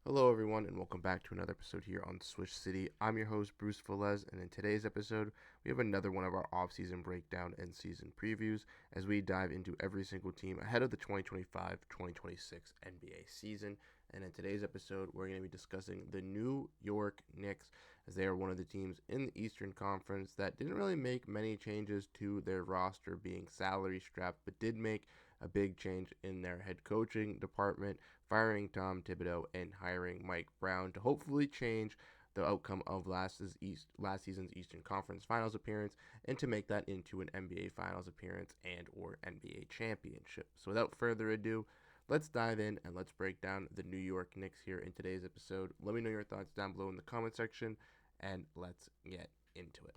Hello, everyone, and welcome back to another episode here on Swish City. I'm your host, Bruce Veliz, and in today's episode, we have another one of our off-season breakdown and season previews as we dive into every single team ahead of the 2025-2026 NBA season. And in today's episode, we're going to be discussing the New York Knicks, as they are one of the teams in the Eastern Conference that didn't really make many changes to their roster being salary strapped, but did make a big change in their head coaching department, firing Tom Thibodeau and hiring Mike Brown to hopefully change the outcome of last season's Eastern Conference Finals appearance and to make that into an NBA Finals appearance and or NBA championship. So without further ado, let's dive in and let's break down the New York Knicks here in today's episode. Let me know your thoughts down below in the comment section and let's get into it.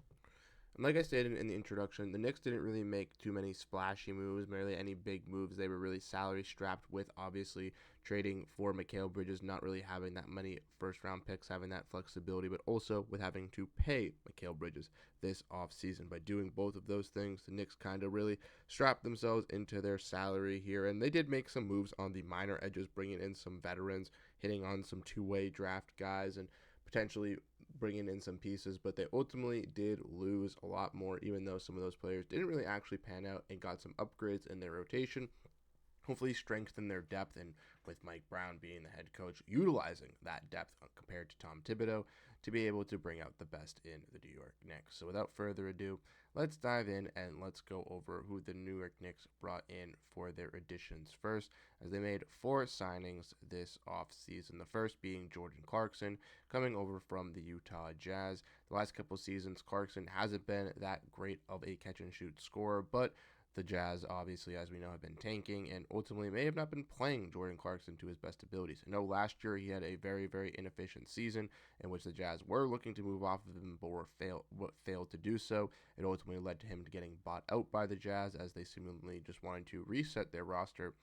And like I stated in the introduction, the Knicks didn't really make too many splashy moves, barely any big moves. They were really salary strapped with obviously trading for Mikal Bridges, not really having that many first round picks, having that flexibility, but also with having to pay Mikal Bridges this offseason. By doing both of those things, the Knicks kind of really strapped themselves into their salary here. And they did make some moves on the minor edges, bringing in some veterans, hitting on some two-way draft guys, and potentially bringing in some pieces, but they ultimately did lose a lot more, even though some of those players didn't really actually pan out and got some upgrades in their rotation. Hopefully strengthen their depth, and with Mike Brown being the head coach, utilizing that depth compared to Tom Thibodeau to be able to bring out the best in the New York Knicks. So without further ado, let's dive in and let's go over who the New York Knicks brought in for their additions first, as they made 4 signings this offseason. The first being Jordan Clarkson, coming over from the Utah Jazz. The last couple seasons, Clarkson hasn't been that great of a catch and shoot scorer, but the Jazz, obviously, as we know, have been tanking and ultimately may have not been playing Jordan Clarkson to his best abilities. I know last year he had a very, very inefficient season in which the Jazz were looking to move off of him but failed to do so. It ultimately led to him getting bought out by the Jazz as they seemingly just wanted to reset their roster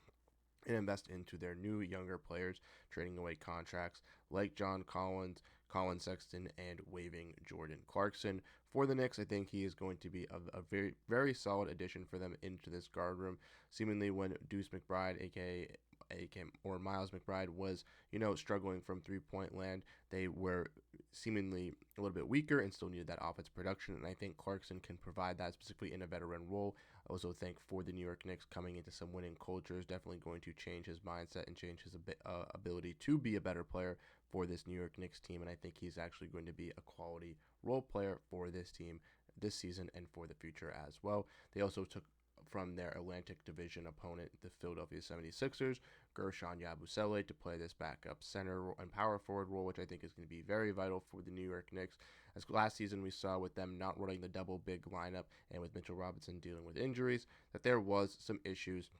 and invest into their new younger players, trading away contracts like John Collins, Colin Sexton, and waiving Jordan Clarkson. For the Knicks, I think he is going to be a very, very solid addition for them into this guard room. Seemingly, when Deuce McBride, aka or Miles McBride, was struggling from 3-point land, they were seemingly a little bit weaker and still needed that offensive production. And I think Clarkson can provide that specifically in a veteran role. I also think for the New York Knicks, coming into some winning culture is definitely going to change his mindset and change his ability to be a better player for this New York Knicks team. And I think he's actually going to be a quality role player for this team this season and for the future as well. They also took from their Atlantic Division opponent, the Philadelphia 76ers, Gershon Yabusele, to play this backup center and power forward role, which I think is going to be very vital for the New York Knicks. As last season we saw with them not running the double big lineup and with Mitchell Robinson dealing with injuries, that there was some issues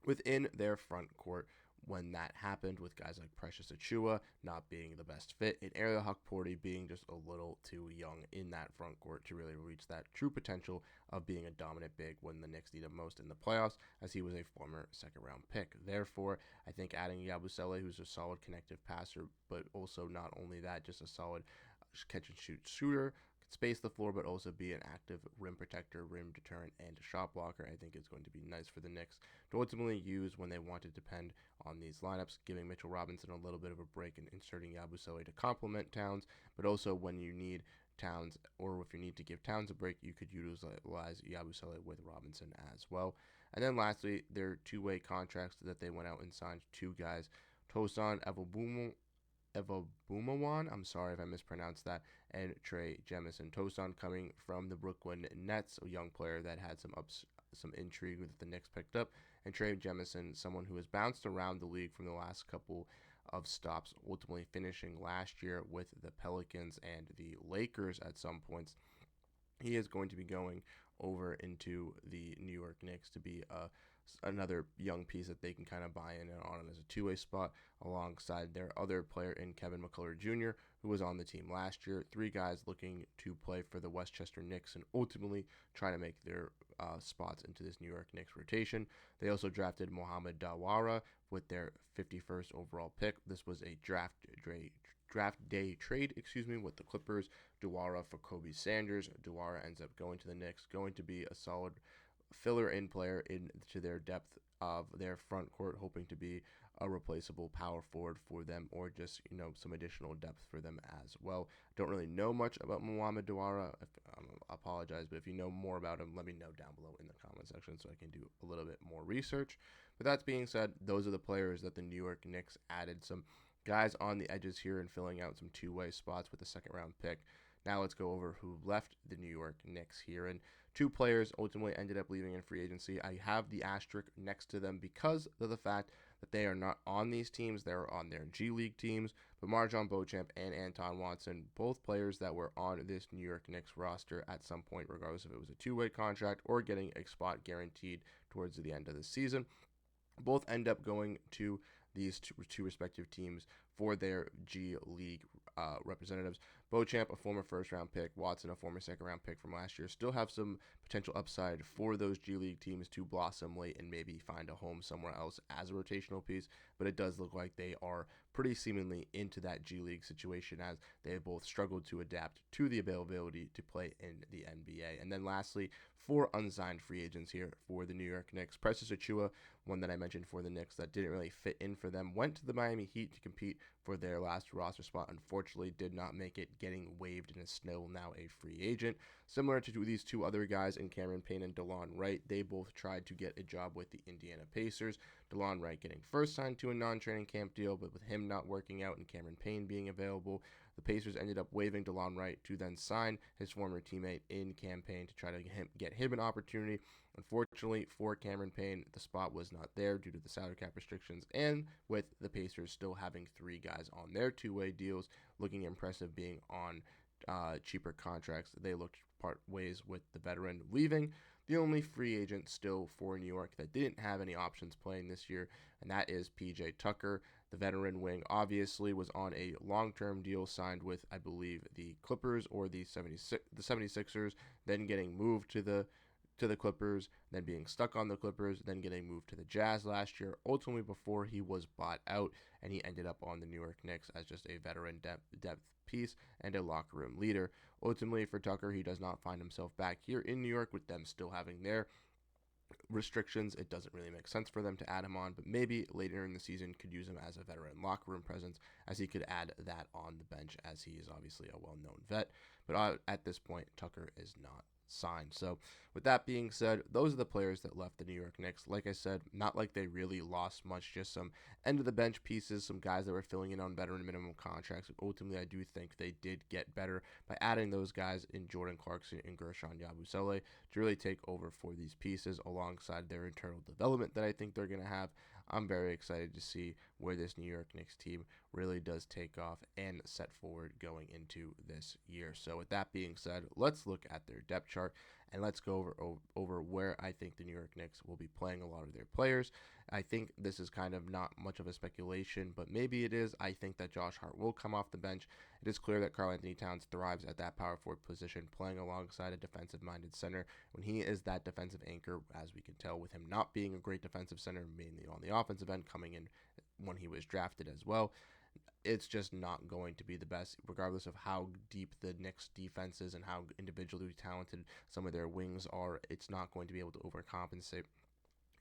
within their front court when that happened, with guys like Precious Achiuwa not being the best fit and Ariel Hukporti being just a little too young in that front court to really reach that true potential of being a dominant big when the Knicks need him most in the playoffs, as he was a former second-round pick. Therefore, I think adding Yabusele, who's a solid connective passer, but also not only that, just a solid catch-and-shoot shooter, space the floor, but also be an active rim protector, rim deterrent, and a shot blocker, I think is going to be nice for the Knicks to ultimately use when they want to depend on these lineups, giving Mitchell Robinson a little bit of a break and inserting Yabusele to complement Towns, but also when you need Towns, or if you need to give Towns a break, you could utilize Yabusele with Robinson as well. And then lastly, their two-way contracts that they went out and signed 2 guys, Tosan Evabumawan, I'm sorry if I mispronounced that, and Trey Jemison. Tosan coming from the Brooklyn Nets, a young player that had some intrigue that the Knicks picked up, and Trey Jemison, someone who has bounced around the league from the last couple of stops, ultimately finishing last year with the Pelicans and the Lakers at some points. He is going to be going over into the New York Knicks to be another young piece that they can kind of buy in on as a two-way spot alongside their other player in Kevin McCullough Jr., who was on the team last year. 3 guys looking to play for the Westchester Knicks and ultimately try to make their spots into this New York Knicks rotation. They also drafted Mohamed Dawara with their 51st overall pick. This was a draft day trade, with the Clippers. Dawara for Kobe Sanders. Dawara ends up going to the Knicks, going to be a solid filler in player into their depth of their front court, hoping to be a replaceable power forward for them, or just some additional depth for them as well. Don't really know much about Mohamed Diawara. I apologize, but if you know more about him, let me know down below in the comment section so I can do a little bit more research. But that being said, those are the players that the New York Knicks added. Some guys on the edges here and filling out some two-way spots with a second-round pick. Now let's go over who left the New York Knicks here. And two players ultimately ended up leaving in free agency. I have the asterisk next to them because of the fact that they are not on these teams. They're on their G League teams. But Marjon Beauchamp and Anton Watson, both players that were on this New York Knicks roster at some point, regardless if it was a two-way contract or getting a spot guaranteed towards the end of the season, both end up going to these two respective teams for their G League representatives. Beauchamp, a former first-round pick, Watson, a former second-round pick from last year, still have some potential upside for those G League teams to blossom late and maybe find a home somewhere else as a rotational piece, but it does look like they are pretty seemingly into that G League situation, as they have both struggled to adapt to the availability to play in the NBA. And then lastly, 4 unsigned free agents here for the New York Knicks. Precious Achiuwa, one that I mentioned for the Knicks that didn't really fit in for them, went to the Miami Heat to compete for their last roster spot. Unfortunately, did not make it, getting waived and is still now a free agent. Similar to these two other guys in Cameron Payne and DeLon Wright, they both tried to get a job with the Indiana Pacers. DeLon Wright getting first signed to a non-training camp deal, but with him not working out and Cameron Payne being available, the Pacers ended up waiving DeLon Wright to then sign his former teammate in Cam Payne to try to get him an opportunity. Unfortunately for Cameron Payne, the spot was not there due to the salary cap restrictions, and with the Pacers still having 3 guys on their two-way deals, looking impressive being on cheaper contracts, they looked to part ways with the veteran, leaving the only free agent still for New York that didn't have any options playing this year, and that is PJ Tucker. The veteran wing obviously was on a long-term deal signed with, I believe, the Clippers or the 76ers, then getting moved to the Clippers, then being stuck on the Clippers, then getting moved to the Jazz last year, ultimately before he was bought out, and he ended up on the New York Knicks as just a veteran depth piece and a locker room leader. Ultimately for Tucker, he does not find himself back here in New York with them still having their restrictions. It doesn't really make sense for them to add him on, but maybe later in the season could use him as a veteran locker room presence, as he could add that on the bench, as he is obviously a well-known vet. But at this point, Tucker is not signed. So with that being said, those are the players that left the New York Knicks. Like I said, not like they really lost much, just some end of the bench pieces, some guys that were filling in on veteran minimum contracts. Ultimately, I do think they did get better by adding those guys in Jordan Clarkson and Gershon Yabusele to really take over for these pieces alongside their internal development that I think they're going to have. I'm very excited to see where this New York Knicks team really does take off and set forward going into this year. So with that being said, let's look at their depth chart and let's go over where I think the New York Knicks will be playing a lot of their players. I think this is kind of not much of a speculation, but maybe it is. I think that Josh Hart will come off the bench. It is clear that Karl-Anthony Towns thrives at that power forward position, playing alongside a defensive-minded center when he is that defensive anchor, as we can tell with him not being a great defensive center, mainly on the offensive end, coming in when he was drafted as well. It's just not going to be the best, regardless of how deep the Knicks defense is and how individually talented some of their wings are. It's not going to be able to overcompensate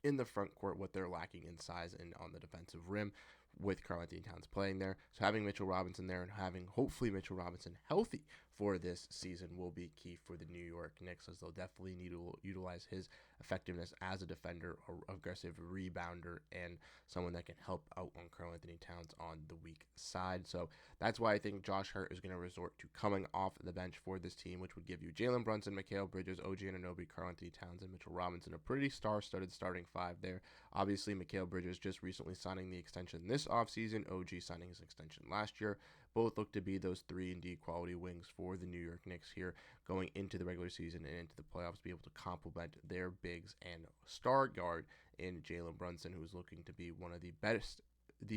in the front court what they're lacking in size and on the defensive rim with Karl-Anthony Towns playing there. So having Mitchell Robinson there and having hopefully Mitchell Robinson healthy for this season will be key for the New York Knicks, as they'll definitely need to utilize his effectiveness as a defender, a aggressive rebounder, and someone that can help out on Karl-Anthony Towns on the weak side. So that's why I think Josh Hart is going to resort to coming off the bench for this team, which would give you Jalen Brunson, Mikal Bridges, OG Anunoby, Karl-Anthony Towns, and Mitchell Robinson, a pretty star-studded starting 5 there. Obviously, Mikal Bridges just recently signing the extension this offseason, OG signing his extension last year. Both look to be those 3-and-D quality wings for the New York Knicks here going into the regular season and into the playoffs to be able to complement their bigs and star guard in Jalen Brunson, who's looking to be one of the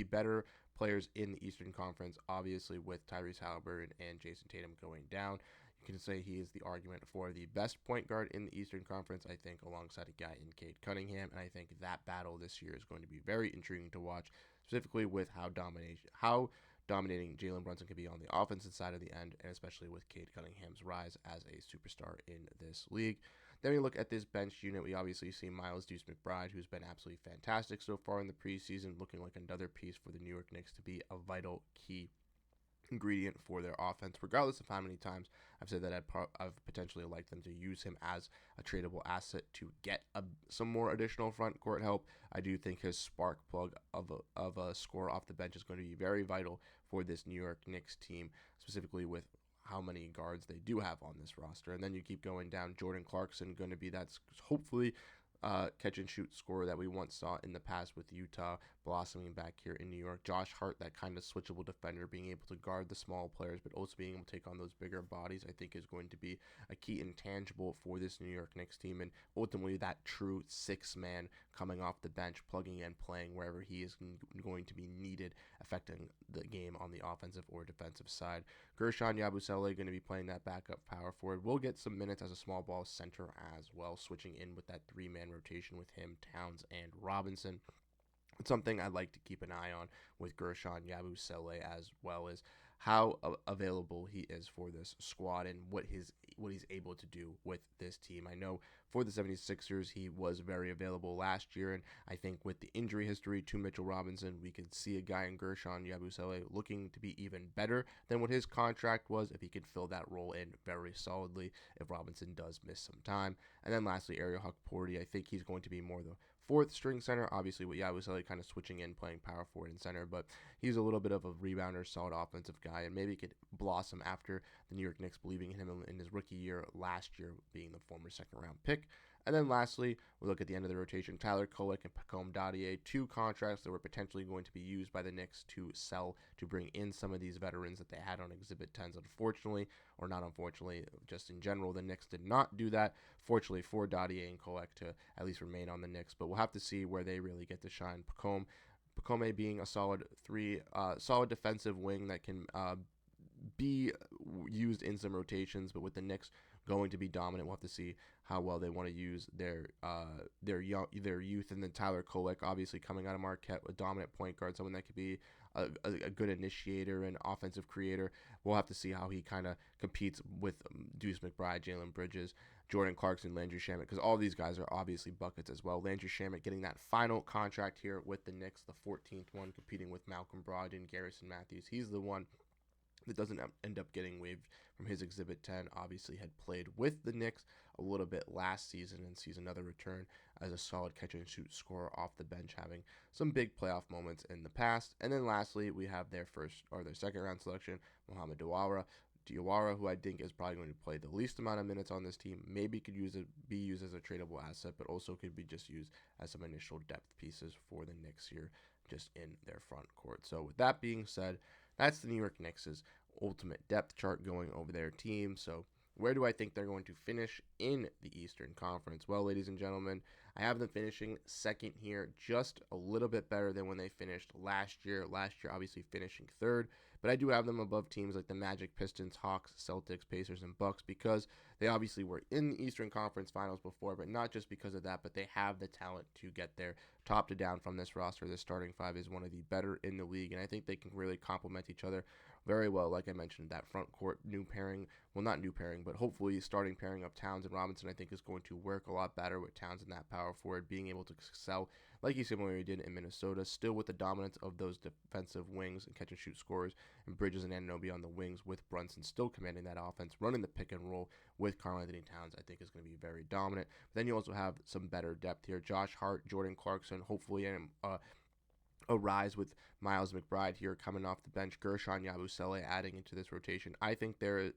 better players in the Eastern Conference, obviously with Tyrese Halliburton and Jason Tatum going down. You can say he is the argument for the best point guard in the Eastern Conference, I think, alongside a guy in Cade Cunningham, and I think that battle this year is going to be very intriguing to watch, specifically with how dominating Jalen Brunson can be on the offensive side of the end, and especially with Cade Cunningham's rise as a superstar in this league. Then we look at this bench unit. We obviously see Miles Deuce McBride, who's been absolutely fantastic so far in the preseason, looking like another piece for the New York Knicks to be a vital key ingredient for their offense, regardless of how many times I've said that I've potentially liked them to use him as a tradable asset to get some more additional front court help. I do think his spark plug of a score off the bench is going to be very vital for this New York Knicks team, specifically with how many guards they do have on this roster. And then you keep going down. Jordan Clarkson going to be that's hopefully catch and shoot scorer that we once saw in the past with Utah, blossoming back here in New York. Josh Hart, that kind of switchable defender, being able to guard the small players, but also being able to take on those bigger bodies, I think is going to be a key intangible for this New York Knicks team. And ultimately, that true six-man coming off the bench, plugging in, playing wherever he is going to be needed, affecting the game on the offensive or defensive side. Gershon Yabusele going to be playing that backup power forward. We'll get some minutes as a small ball center as well, switching in with that three-man rotation with him, Towns, and Robinson. It's something I'd like to keep an eye on with Gershon Yabusele, as well as how available he is for this squad and what he's able to do with this team. I know for the 76ers, he was very available last year, and I think with the injury history to Mitchell Robinson, we could see a guy in Gershon Yabusele looking to be even better than what his contract was if he could fill that role in very solidly if Robinson does miss some time. And then lastly, Ariel Hukporti, I think he's going to be more the fourth string center, obviously with Yabusele kind of switching in, playing power forward and center, but he's a little bit of a rebounder, solid offensive guy, and maybe could blossom after the New York Knicks believing in him in his rookie year last year, being the former second-round pick. And then lastly, we look at the end of the rotation, Tyler Kolek and Pacome Dadier, two contracts that were potentially going to be used by the Knicks to sell to bring in some of these veterans that they had on Exhibit 10s. Unfortunately, or not unfortunately, just in general, the Knicks did not do that. Fortunately for Dadier and Kolek to at least remain on the Knicks, but we'll have to see where they really get to shine. Pacome being a solid defensive wing that can be used in some rotations, but with the Knicks going to be dominant, we'll have to see how well they want to use their youth. And then Tyler Kolek, obviously coming out of Marquette, a dominant point guard, someone that could be a good initiator and offensive creator. We'll have to see how he kind of competes with Deuce McBride, Jalen Bridges, Jordan Clarkson, Landry Shamet, because all these guys are obviously buckets as well. Landry Shamet getting that final contract here with the Knicks, the 14th one, competing with Malcolm Brogdon, Garrison Matthews. He's the one that doesn't end up getting waived from his Exhibit 10. Obviously had played with the Knicks a little bit last season and sees another return as a solid catch and shoot scorer off the bench, having some big playoff moments in the past. And then lastly, we have their second round selection, Mohamed Diawara, who I think is probably going to play the least amount of minutes on this team. Maybe could be used as a tradable asset, but also could be just used as some initial depth pieces for the Knicks here, just in their front court. So with that being said, that's the New York Knicks' ultimate depth chart going over their team. So where do I think they're going to finish in the Eastern Conference? Well, ladies and gentlemen, I have them finishing second here, just a little bit better than when they finished last year. Last year, obviously finishing third, but I do have them above teams like the Magic, Pistons, Hawks, Celtics, Pacers, and Bucks because they obviously were in the Eastern Conference Finals before, but not just because of that, but they have the talent to get there top to down from this roster. This starting five is one of the better in the league, and I think they can really complement each other very well. Like I mentioned, that front court not new pairing, but hopefully starting pairing of Towns and Robinson, I think is going to work a lot better with Towns in that power forward, being able to excel like he similarly did in Minnesota, still with the dominance of those defensive wings and catch and shoot scorers, and Bridges and Anunoby on the wings with Brunson still commanding that offense, running the pick and roll with Karl-Anthony Towns, I think is going to be very dominant. But then you also have some better depth here. Josh Hart, Jordan Clarkson, hopefully, and a rise with Miles McBride here coming off the bench, Gershon Yabusele adding into this rotation. I think there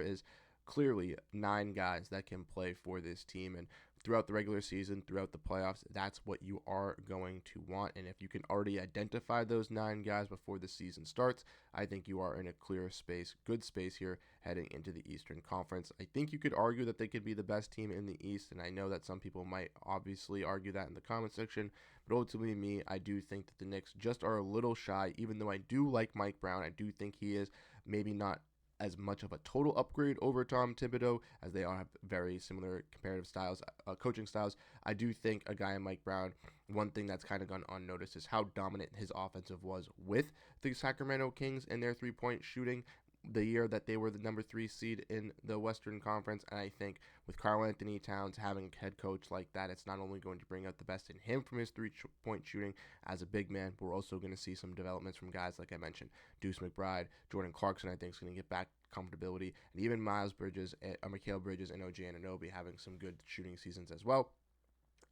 is clearly 9 guys that can play for this team, and throughout the regular season, throughout the playoffs, that's what you are going to want. And if you can already identify those 9 guys before the season starts, I think you are in a clear space, good space here heading into the Eastern Conference. I think you could argue that they could be the best team in the East, and I know that some people might obviously argue that in the comment section, but ultimately me, I do think that the Knicks just are a little shy, even though I do like Mike Brown. I do think he is maybe not as much of a total upgrade over Tom Thibodeau, as they all have very similar comparative styles, coaching styles. I do think a guy in Mike Brown, one thing that's kind of gone unnoticed is how dominant his offensive was with the Sacramento Kings and their three-point shooting. the year that they were the number 3 seed in the Western Conference. And I think with Karl Anthony Towns having a head coach like that, it's not only going to bring out the best in him from his 3-point shooting as a big man, but we're also going to see some developments from guys like I mentioned, Deuce McBride, Jordan Clarkson. I think is going to get back comfortability, and even Miles Bridges, Mikal Bridges, and OG Anunoby having some good shooting seasons as well.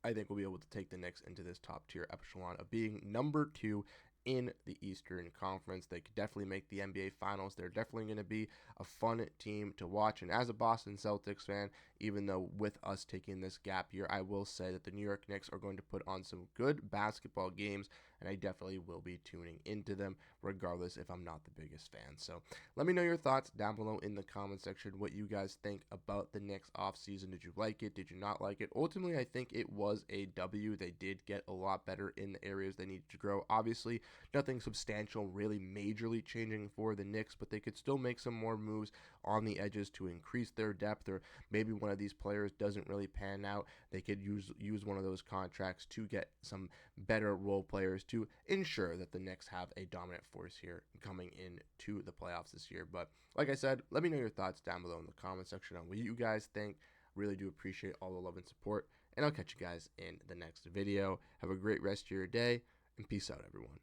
I think we'll be able to take the Knicks into this top tier echelon of being number 2 in the Eastern Conference. They could definitely make the NBA Finals. They're definitely going to be a fun team to watch. And as a Boston Celtics fan, even though with us taking this gap year, I will say that the New York Knicks are going to put on some good basketball games, and I definitely will be tuning into them regardless if I'm not the biggest fan. So let me know your thoughts down below in the comment section, what you guys think about the Knicks offseason. Did you like it? Did you not like it? Ultimately, I think it was a W. They did get a lot better in the areas they needed to grow. Obviously, nothing substantial really majorly changing for the Knicks, but they could still make some more moves on the edges to increase their depth, or maybe one of these players doesn't really pan out. They could use one of those contracts to get some better role players to ensure that the Knicks have a dominant force here coming into the playoffs this year. But like I said, let me know your thoughts down below in the comment section on what you guys think. Really do appreciate all the love and support, and I'll catch you guys in the next video. Have a great rest of your day, and peace out, everyone.